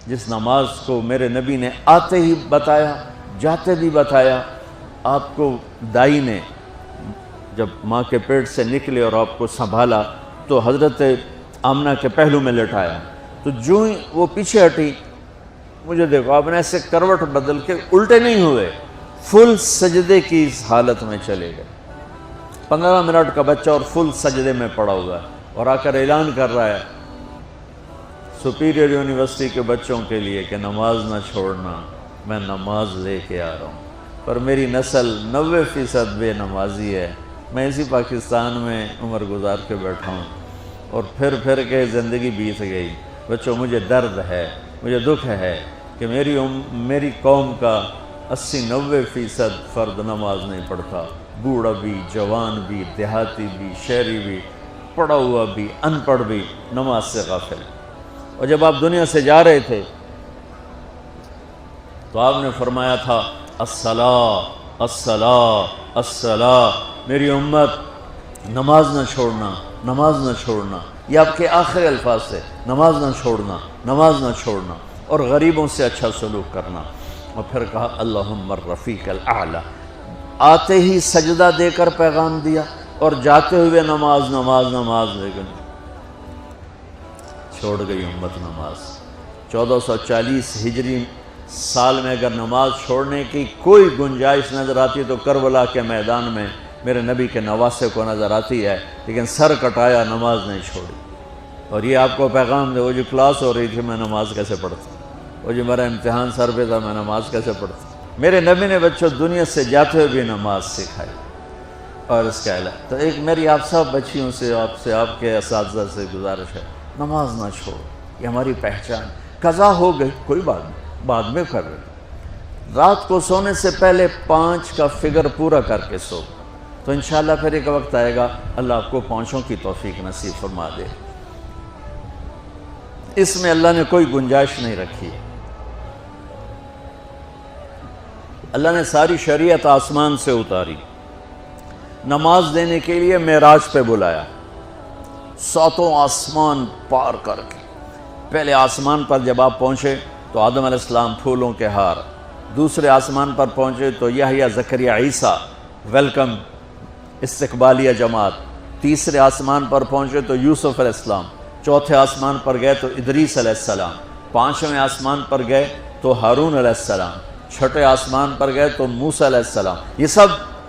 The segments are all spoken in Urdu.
جس نماز کو میرے نبی نے آتے ہی بتایا، جاتے بھی بتایا، آپ کو دائی نے جب ماں کے پیٹ سے نکلے اور آپ کو سنبھالا تو حضرت آمنہ کے پہلو میں لٹایا، تو جو ہی وہ پیچھے ہٹی، مجھے دیکھو آپ نے ایسے کروٹ بدل کے الٹے نہیں ہوئے، فل سجدے کی اس حالت میں چلے گئے۔ 15 منٹ کا بچہ اور فل سجدے میں پڑا ہوا ہے، اور آ کر اعلان کر رہا ہے سپیریئر یونیورسٹی کے بچوں کے لیے کہ نماز نہ چھوڑنا، میں نماز لے کے آ رہا ہوں، پر میری نسل 90% بے نمازی ہے، میں اسی پاکستان میں عمر گزار کے بیٹھا ہوں، اور پھر کے زندگی بیت گئی۔ بچوں مجھے درد ہے، مجھے دکھ ہے کہ میری قوم کا 80-90% فرد نماز نہیں پڑھتا، بوڑھا بھی، جوان بھی، دیہاتی بھی، شہری بھی، پڑھا ہوا بھی، ان پڑھ بھی نماز سے غافل ہے۔ اور جب آپ دنیا سے جا رہے تھے تو آپ نے فرمایا تھا الصلاۃ الصلاۃ الصلاۃ، میری امت نماز نہ چھوڑنا، نماز نہ چھوڑنا، یہ آپ کے آخری الفاظ سے، نماز نہ چھوڑنا، نماز نہ چھوڑنا، اور غریبوں سے اچھا سلوک کرنا۔ اور پھر کہا اللہم الرفیق الاعلی، آتے ہی سجدہ دے کر پیغام دیا، اور جاتے ہوئے نماز نماز نماز، لیکن چھوڑ گئی امت نماز۔ 1440 ہجری سال میں اگر نماز چھوڑنے کی کوئی گنجائش نظر آتی تو کربلا کے میدان میں میرے نبی کے نواسے کو نظر آتی ہے، لیکن سر کٹایا، نماز نہیں چھوڑی۔ اور یہ آپ کو پیغام دے، وہ جو کلاس ہو رہی تھی میں نماز کیسے پڑھتا، وہ جو میرا امتحان سر پہ تھا میں نماز کیسے پڑھتا۔ میرے نبی نے بچوں دنیا سے جاتے ہوئے بھی نماز سکھائی۔ اور اس کا علاوہ تو ایک میری آپ سب بچیوں سے، آپ کے اساتذہ سے گزارش ہے، نماز نہ چھوڑو، یہ ہماری پہچان۔ قضا ہو گئی کوئی بات نہیں، بعد میں کر رہے، رات کو سونے سے پہلے 5 کا فگر پورا کر کے سو، تو انشاءاللہ پھر ایک وقت آئے گا اللہ آپ کو 5 کی توفیق نصیب فرما دے۔ اس میں اللہ نے کوئی گنجائش نہیں رکھی۔ اللہ نے ساری شریعت آسمان سے اتاری، نماز دینے کے لیے معراج پہ بلایا، 7 آسمان پار کر کے۔ پہلے آسمان پر جب آپ پہنچے تو آدم علیہ السلام پھولوں کے ہار، دوسرے آسمان پر پہنچے تو یحییٰ زکریا عیسیٰ ویلکم استقبالیہ جماعت، تیسرے آسمان پر پہنچے تو یوسف علیہ السلام، چوتھے آسمان پر گئے تو ادریس علیہ السلام، 5ویں آسمان پر گئے تو ہارون علیہ السلام، 6ٹھے آسمان پر گئے تو موسیٰ علیہ السلام۔ یہ سب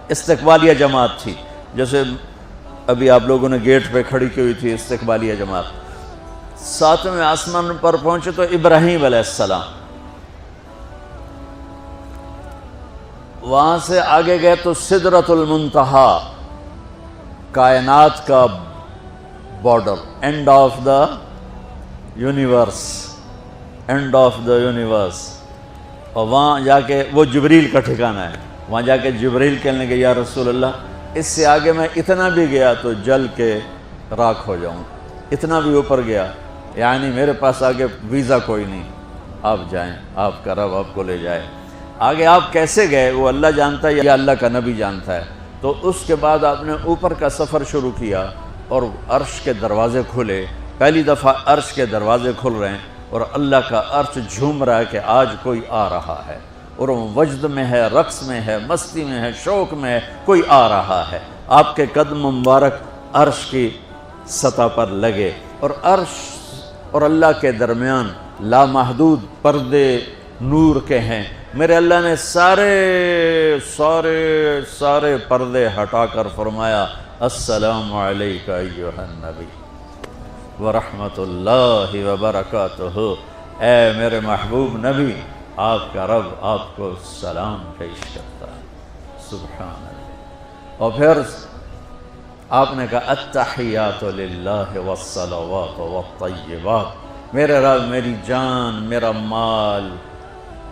استقبالیہ جماعت تھی، جیسے ابھی آپ لوگوں نے گیٹ پہ کھڑی کی ہوئی تھی استقبالیہ جماعت۔ 7ویں آسمان پر پہنچے تو ابراہیم علیہ السلام، وہاں سے آگے گئے تو سدرۃ المنتہا، کائنات کا border, and of the universe, and of the universe. اور وہاں جا کے وہ جبریل کا ٹھکانہ ہے، وہاں جا کے جبریل کہنے لگے یا رسول اللہ اس سے آگے میں اتنا بھی گیا تو جل کے راکھ ہو جاؤں، اتنا بھی اوپر گیا یعنی میرے پاس آگے ویزا کوئی نہیں، آپ جائیں، آپ کا رب آپ کو لے جائے۔ آگے آپ کیسے گئے وہ اللہ جانتا ہے یا اللہ کا نبی جانتا ہے۔ تو اس کے بعد آپ نے اوپر کا سفر شروع کیا اور عرش کے دروازے کھلے، پہلی دفعہ عرش کے دروازے کھل رہے ہیں اور اللہ کا عرش جھوم رہا ہے کہ آج کوئی آ رہا ہے، اور وہ وجد میں ہے، رقص میں ہے، مستی میں ہے، شوق میں ہے، کوئی آ رہا ہے۔ آپ کے قدم مبارک عرش کی سطح پر لگے، اور عرش اور اللہ کے درمیان لامحدود پردے نور کے ہیں۔ میرے اللہ نے سارے پردے ہٹا کر فرمایا السلام علیکہ ایھا النبی ورحمۃ اللہ وبرکاتہ، اے میرے محبوب نبی، آپ کا رب آپ کو سلام پیش کرتا ہے۔ سبحان اللہ۔ اور پھر آپ نے کہا التحیات للہ والصلوات والطیبات، میرے رب میری جان، میرا مال،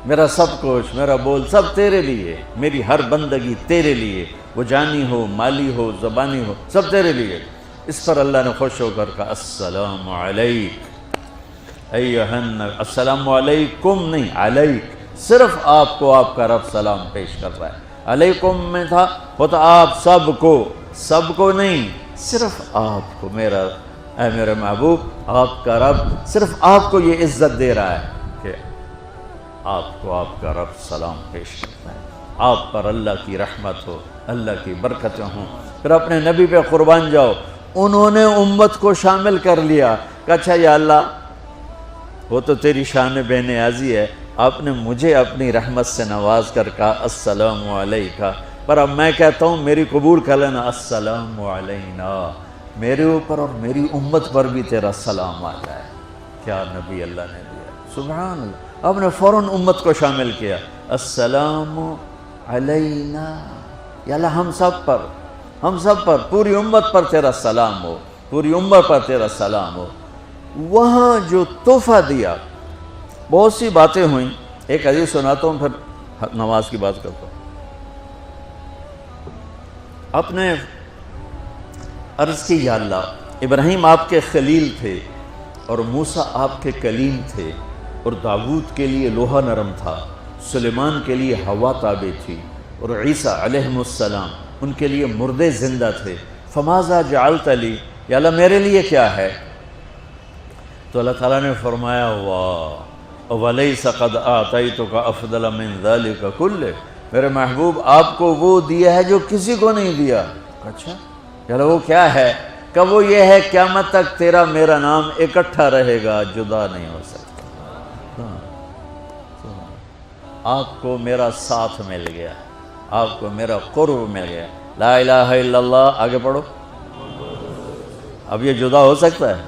میرا سب کچھ، میرا بول سب تیرے لیے، میری ہر بندگی تیرے لیے، وہ جانی ہو، مالی ہو، زبانی ہو، سب تیرے لیے۔ اس پر اللہ نے خوش ہو کر کہا السلام علیک ایھا النبی، السلام علیکم نہیں، علیک، صرف آپ کو آپ کا رب سلام پیش کر رہا ہے۔ علیکم میں تھا ہوتا آپ سب کو نہیں، صرف آپ کو، میرا اے میرے محبوب، آپ کا رب صرف آپ کو یہ عزت دے رہا ہے کہ آپ کو آپ کا رب سلام پیش کرتا ہے، آپ پر اللہ کی رحمت ہو، اللہ کی برکتیں ہوں۔ پھر اپنے نبی پہ قربان جاؤ۔ انہوں نے امت کو شامل کر لیا کہ اچھا یا اللہ، وہ تو تیری شان بے نیازی ہے، آپ نے مجھے اپنی رحمت سے نواز کر کہا السلام علیکہ، پر اب میں کہتا ہوں میری قبول کر لینا، السلام علینا، میرے اوپر اور میری امت پر بھی تیرا سلام آ جائے۔ کیا نبی اللہ نے دیا، سبحان اللہ۔ آپ نے فوراً امت کو شامل کیا، السلام علینا، یا اللہ ہم سب پر پوری امت پر تیرا سلام ہو، پوری امت پر تیرا سلام ہو۔ وہاں جو تحفہ دیا، بہت سی باتیں ہوئیں، ایک حدیث سناتا ہوں پھر نماز کی بات کرتا ہوں۔ آپ نے عرض کی یا اللہ، ابراہیم آپ کے خلیل تھے اور موسیٰ آپ کے کلیم تھے، اور داؤد کے لیے لوہا نرم تھا، سلیمان کے لیے ہوا تابع تھی، اور عیسیٰ علیہ السلام ان کے لیے مردے زندہ تھے، فماذا جعلت لی، یا اللہ میرے لیے کیا ہے؟ تو اللہ تعالیٰ نے فرمایا واہ وَلَيْسَ قَدْ آتَيْتُكَ أَفْضَلَ مِنْ ذَلِكَ كُلِّهِ، میرے محبوب آپ کو وہ دیا ہے جو کسی کو نہیں دیا۔ اچھا یا اللہ وہ کیا ہے؟ کہ وہ یہ ہے قیامت تک تیرا میرا نام اکٹھا رہے گا، جدا نہیں ہو سکتا۔ آپ کو میرا ساتھ مل گیا، آپ کو میرا قرب مل گیا، لا الہ الا اللہ، آگے پڑھو۔ اب یہ جدا ہو سکتا ہے؟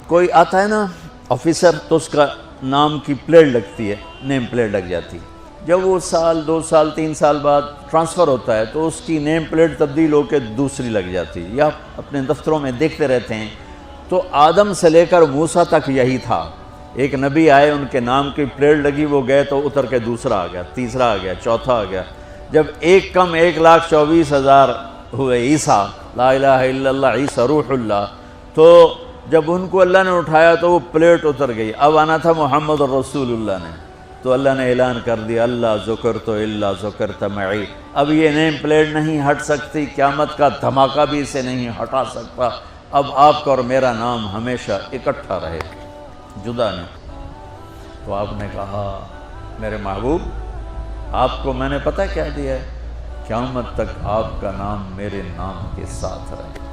کوئی آتا ہے نا آفیسر، تو اس کا نام کی پلیٹ لگتی ہے، نیم پلیٹ لگ جاتی، جب وہ سال 2 سال 3 سال بعد ٹرانسفر ہوتا ہے تو اس کی نیم پلیٹ تبدیل ہو کے دوسری لگ جاتی، یا اپنے دفتروں میں دیکھتے رہتے ہیں۔ تو آدم سے لے کر موسیٰ تک یہی تھا، ایک نبی آئے، ان کے نام کی پلیٹ لگی، وہ گئے تو اتر کے دوسرا آ گیا، تیسرا آ گیا، چوتھا آ گیا، جب ایک کم 1,24,000 ہوئے عیسیٰ، لا الہ الا اللہ عیسیٰ روح اللہ، تو جب ان کو اللہ نے اٹھایا تو وہ پلیٹ اتر گئی، اب آنا تھا محمد رسول اللہ نے، تو اللہ نے اعلان کر دیا اللہ ذکرت الا ذکرت معی، اب یہ نیم پلیٹ نہیں ہٹ سکتی، قیامت کا دھماکہ بھی اسے نہیں ہٹا سکتا، اب آپ کا اور میرا نام ہمیشہ اکٹھا رہے، جدا نہیں۔ تو آپ نے کہا میرے محبوب آپ کو میں نے پتہ کیا دیا ہے؟ قیامت تک آپ کا نام میرے نام کے ساتھ رہے۔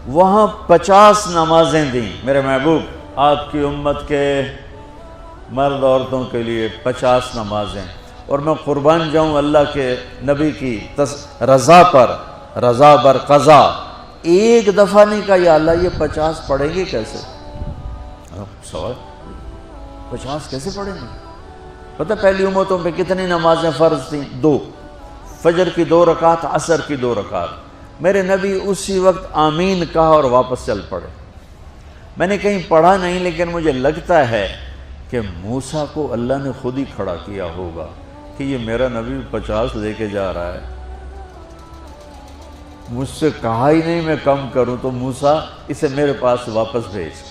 وہاں 50 نمازیں دیں میرے محبوب، آپ کی امت کے مرد عورتوں کے لیے 50 نمازیں، اور میں قربان جاؤں اللہ کے نبی کی رضا پر، رضا بر قضا، ایک دفعہ نہیں کہا یا اللہ یہ 50 پڑھیں گے کیسے؟ سوال 50 کیسے پڑھیں گے؟ پتہ پہلی امتوں پہ کتنی نمازیں فرض تھیں؟ 2، فجر کی 2 رکعت، عصر کی 2 رکعت۔ میرے نبی اسی وقت آمین کہا اور واپس چل پڑے۔ میں نے کہیں پڑھا نہیں، لیکن مجھے لگتا ہے کہ موسیٰ کو اللہ نے خود ہی کھڑا کیا ہوگا کہ یہ میرا نبی 50 لے کے جا رہا ہے، مجھ سے کہا ہی نہیں میں کم کروں، تو موسیٰ اسے میرے پاس واپس بھیج،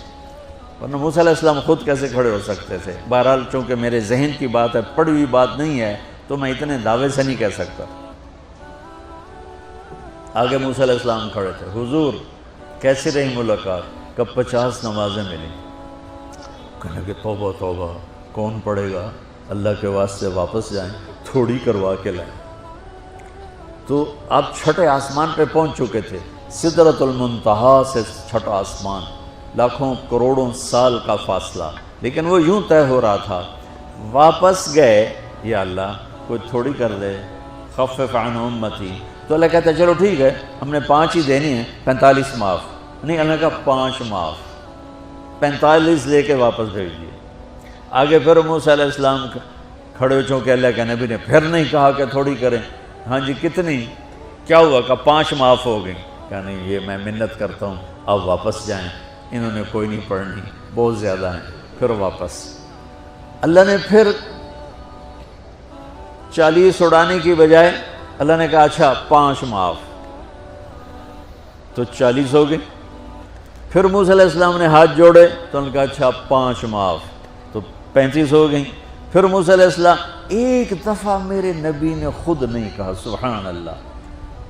ورنہ موسیٰ علیہ السلام خود کیسے کھڑے ہو سکتے تھے؟ بہرحال چونکہ میرے ذہن کی بات ہے، پڑھی ہوئی بات نہیں ہے، تو میں اتنے دعوے سے نہیں کہہ سکتا۔ آگے موسیٰ علیہ السلام کھڑے تھے، حضور کیسی رہی ملاقات؟ کب 50 نمازیں ملی؟ کہنے کہ توبہ توبہ، کون پڑھے گا؟ اللہ کے واسطے واپس جائیں، تھوڑی کروا کے لائیں۔ تو آپ چھٹے آسمان پہ پہنچ چکے تھے، سدرۃ المنتہا سے چھٹا آسمان، لاکھوں کروڑوں سال کا فاصلہ، لیکن وہ یوں طے ہو رہا تھا۔ واپس گئے، یا اللہ کوئی تھوڑی کر دے، خفف عن امتی، تو اللہ کہتا ہے چلو ٹھیک ہے، ہم نے 5 ہی دینی ہیں، 45 معاف نہیں، اللہ کا 5 معاف، 45 لے کے واپس بھیج دیے۔ آگے پھر موسیٰ علیہ السلام کھڑے ہو، چونکہ اللہ کے نبی نے پھر نہیں کہا کہ تھوڑی کریں، ہاں جی کتنی، کیا ہوا؟ کہ 5 معاف ہو گئیں۔ کہ نہیں یہ میں منت کرتا ہوں، اب واپس جائیں، انہوں نے کوئی نہیں پڑھنی، بہت زیادہ ہیں، پھر واپس۔ اللہ نے پھر 40 اڑانے کی بجائے اللہ نے کہا اچھا 5 معاف، تو 40 ہو گئے۔ پھر موسیٰ علیہ السلام نے ہاتھ جوڑے تو انہوں نے کہا اچھا 5 معاف، تو 35 ہو گئیں۔ پھر موسیٰ علیہ السلام، ایک دفعہ میرے نبی نے خود نہیں کہا، سبحان اللہ۔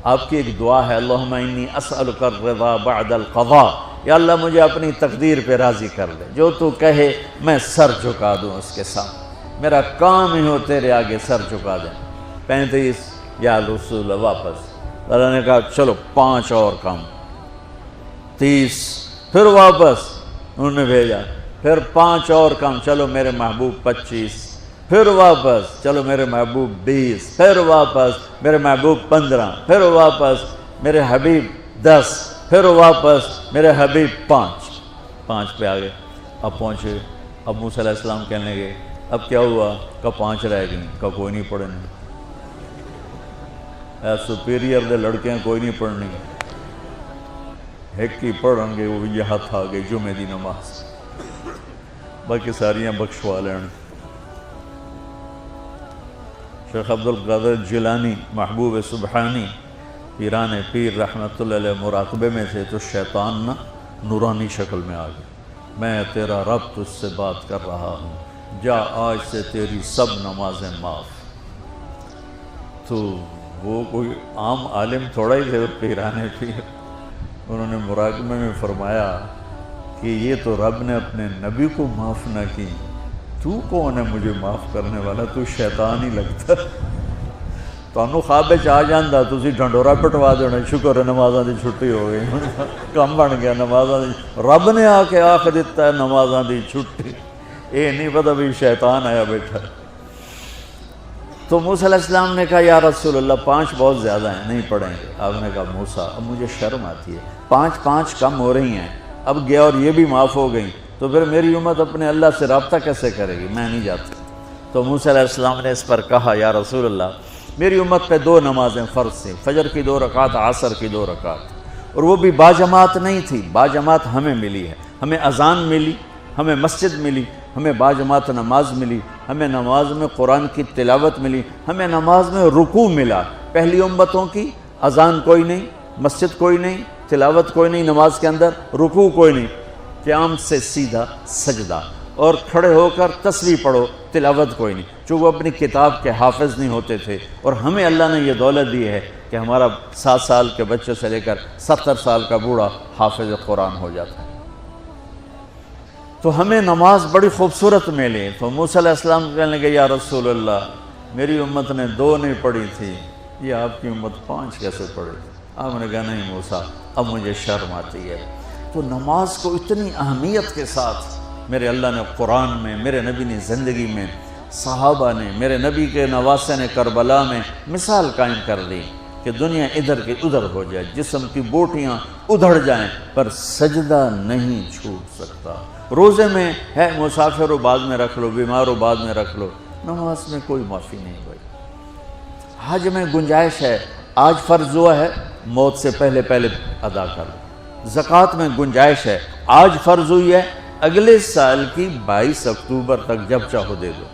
آپ کی ایک دعا ہے، اللہم انی اسألک الرضا بعد القضاء، یا اللہ مجھے اپنی تقدیر پہ راضی کر لے، جو تو کہے میں سر جھکا دوں اس کے سامنے، میرا کام ہی ہو تیرے آگے سر جھکا دیں۔ 35 یا رسول اللہ واپس، اللہ نے کہا چلو 5 اور کام، 30 پھر واپس انہوں نے بھیجا، پھر 5 اور کام، چلو میرے محبوب 25، پھر واپس چلو میرے محبوب 20، پھر واپس میرے محبوب 15، پھر واپس میرے حبیب 10، پھر واپس میرے حبیب 5 پہ آگے۔ اب پہنچے، اب موسیٰ علیہ السلام کہنے لگے اب کیا ہوا؟ کہ 5 رہ گئیں، کہ کوئی نہیں پڑھنے، سپیریئر دے لڑکیاں کوئی نہیں پڑھنی، ایک ہی پڑھیں گے، وہ یہ ہاتھ آ گئی جمعے دی نماز، باقی ساریاں بخشوا لین۔ شیخ عبدالقادر جیلانی محبوب سبحانی پیران پیر رحمت اللہ علیہ مراقبے میں تھے تو شیطان نا نورانی شکل میں آ گیا، میں تیرا رب تجھ سے بات کر رہا ہوں، جا آج سے تیری سب نمازیں معاف۔ تو وہ کوئی عام عالم تھوڑا ہی تھے، پیران پیر، انہوں نے مراقبے میں فرمایا کہ یہ تو رب نے اپنے نبی کو معاف نہ کی، تو کون ہے مجھے معاف کرنے والا؟ تو شیطان ہی لگتا، تانوں خواب وچ آ جاندا تسی ڈھنڈورا پٹوا دینا، شکر ہے نمازاں دی چھٹی ہو گئی، کم بن گیا نمازاں دی، رب نے آ کے آخ دیتا ہے نمازاں دی چھٹی، یہ نہیں پتہ بھی شیطان آیا بیٹھا۔ تو موسیٰ علیہ السلام نے کہا یا رسول اللہ 5 بہت زیادہ ہیں، نہیں پڑھیں گے۔ آپ نے کہا موسیٰ اب مجھے شرم آتی ہے، 5 کم ہو رہی ہیں، اب گیا اور یہ بھی معاف ہو گئیں تو پھر میری امت اپنے اللہ سے رابطہ کیسے کرے گی؟ میں نہیں جاتا۔ تو موسیٰ علیہ السلام نے اس پر کہا یا رسول اللہ میری امت پہ 2 نمازیں فرض تھیں، فجر کی 2 رکعت، عصر کی 2 رکعت، اور وہ بھی باجماعت نہیں تھی، باجماعت ہمیں ملی ہے، ہمیں اذان ملی، ہمیں مسجد ملی، ہمیں باجماعت نماز ملی، ہمیں نماز میں قرآن کی تلاوت ملی، ہمیں نماز میں رکوع ملا۔ پہلی امتوں کی اذان کوئی نہیں، مسجد کوئی نہیں، تلاوت کوئی نہیں، نماز کے اندر رکوع کوئی نہیں، قیام سے سیدھا سجدہ، اور کھڑے ہو کر تسبیح پڑھو، تلاوت کوئی نہیں، چونکہ وہ اپنی کتاب کے حافظ نہیں ہوتے تھے، اور ہمیں اللہ نے یہ دولت دی ہے کہ ہمارا 7 سال کے بچے سے لے کر 70 سال کا بوڑھا حافظ قرآن ہو جاتا ہے۔ تو ہمیں نماز بڑی خوبصورت ملی۔ تو موسیٰ علیہ السلام کہنے لگے یا رسول اللہ میری امت نے 2 نہیں پڑھی تھی، یہ آپ کی امت 5 کیسے پڑھی؟ آپ نے کہا نہیں موسیٰ اب مجھے شرم آتی ہے۔ تو نماز کو اتنی اہمیت کے ساتھ میرے اللہ نے قرآن میں، میرے نبی نے زندگی میں، صحابہ نے، میرے نبی کے نواسے نے کربلا میں مثال قائم کر دی کہ دنیا ادھر کی ادھر ہو جائے، جسم کی بوٹیاں ادھڑ جائیں پر سجدہ نہیں چھوٹ سکتا۔ روزے میں ہے مسافر ہو بعد میں رکھ لو، بیمار ہو بعد میں رکھ لو، نماز میں کوئی معافی نہیں ہوئی۔ حج میں گنجائش ہے، آج فرض ہوا ہے موت سے پہلے ادا کر لو۔ زکوٰۃ میں گنجائش ہے، آج فرض ہوئی ہے اگلے سال کی 22 اکتوبر تک جب چاہو دے دو،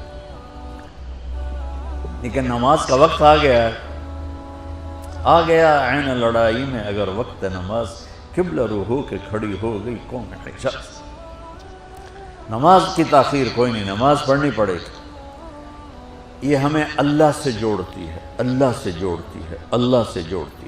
لیکن نماز کا وقت آ گیا ہے، آ گیا عین لڑائی میں اگر وقت نماز، قبلہ رو ہو کے کھڑی ہو گئی قوم حجاز۔ نماز کی تاخیر کوئی نہیں، نماز پڑھنی پڑے گی، یہ ہمیں اللہ سے جوڑتی ہے، اللہ سے جوڑتی ہے، اللہ سے جوڑتی ہے۔